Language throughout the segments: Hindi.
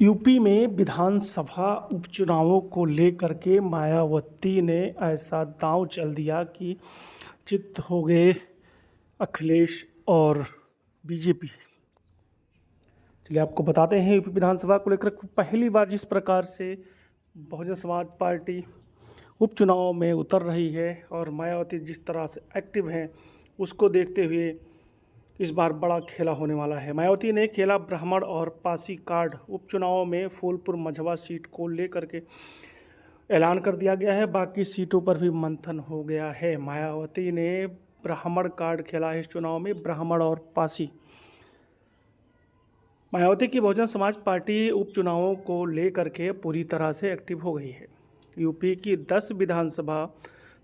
यूपी में विधानसभा उपचुनावों को लेकर के मायावती ने ऐसा दांव चल दिया कि चित हो गए अखिलेश और बीजेपी। चलिए आपको बताते हैं यूपी विधानसभा को लेकर पहली बार जिस प्रकार से बहुजन समाज पार्टी उपचुनाव में उतर रही है और मायावती जिस तरह से एक्टिव हैं, उसको देखते हुए इस बार बड़ा खेला होने वाला है। मायावती ने खेला ब्राह्मण और पासी कार्ड। उपचुनाव में फूलपुर मझवा सीट को लेकर के ऐलान कर दिया गया है, बाकी सीटों पर भी मंथन हो गया है। मायावती ने ब्राह्मण कार्ड खेला है इस चुनाव में, ब्राह्मण और पासी। मायावती की बहुजन समाज पार्टी उपचुनावों को लेकर के पूरी तरह से एक्टिव हो गई है। यूपी की 10 विधानसभा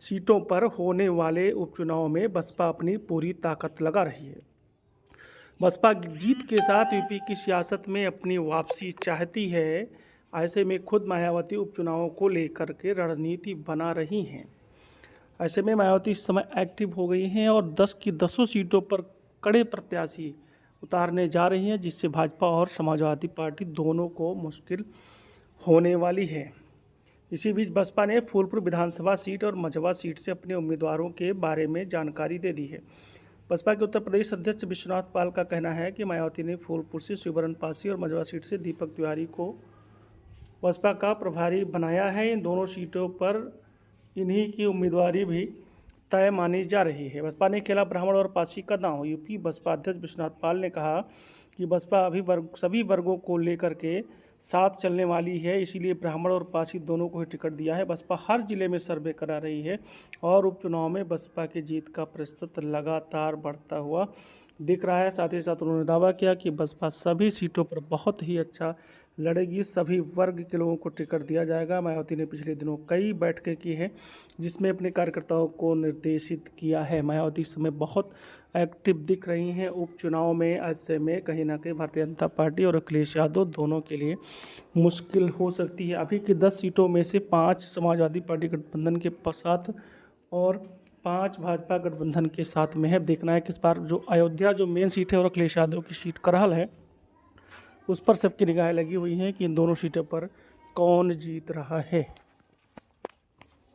सीटों पर होने वाले उपचुनाव में बसपा अपनी पूरी ताकत लगा रही है। बसपा जीत के साथ यूपी की सियासत में अपनी वापसी चाहती है। ऐसे में खुद मायावती उपचुनावों को लेकर के रणनीति बना रही हैं। ऐसे में मायावती इस समय एक्टिव हो गई हैं और 10 की 10 सीटों पर कड़े प्रत्याशी उतारने जा रही हैं, जिससे भाजपा और समाजवादी पार्टी दोनों को मुश्किल होने वाली है। इसी बीच बसपा ने फूलपुर विधानसभा सीट और मझवा सीट से अपने उम्मीदवारों के बारे में जानकारी दे दी है। बसपा के उत्तर प्रदेश अध्यक्ष विश्वनाथ पाल का कहना है कि मायावती ने फूलपुर से शिवरन पासी और मझवा सीट से दीपक तिवारी को बसपा का प्रभारी बनाया है। इन दोनों सीटों पर इन्हीं की उम्मीदवारी भी तय मानी जा रही है। बसपा ने खेला ब्राह्मण और पासी का दांव। यूपी बसपा अध्यक्ष विश्वनाथ पाल ने कहा कि बसपा अभी सभी वर्गों को लेकर के साथ चलने वाली है, इसीलिए ब्राह्मण और पासी दोनों को ही टिकट दिया है। बसपा हर जिले में सर्वे करा रही है और उपचुनाव में बसपा की जीत का प्रतिशत लगातार बढ़ता हुआ दिख रहा है। साथ ही साथ उन्होंने दावा किया कि बसपा सभी सीटों पर बहुत ही अच्छा लड़ेगी, सभी वर्ग के लोगों को टिकट दिया जाएगा। मायावती ने पिछले दिनों कई बैठकें की हैं, जिसमें अपने कार्यकर्ताओं को निर्देशित किया है। मायावती इस समय बहुत एक्टिव दिख रही हैं उपचुनाव में। ऐसे में कहीं ना कहीं भारतीय जनता पार्टी और अखिलेश यादव दोनों के लिए मुश्किल हो सकती है। अभी की 10 सीटों में से 5 समाजवादी पार्टी गठबंधन के साथ और 5 भाजपा गठबंधन के साथ में है। देखना है कि इस बार जो अयोध्या जो मेन सीट है और अखिलेश यादव की सीट करहल है, उस पर सबकी निगाहें लगी हुई हैं कि इन दोनों सीटों पर कौन जीत रहा है।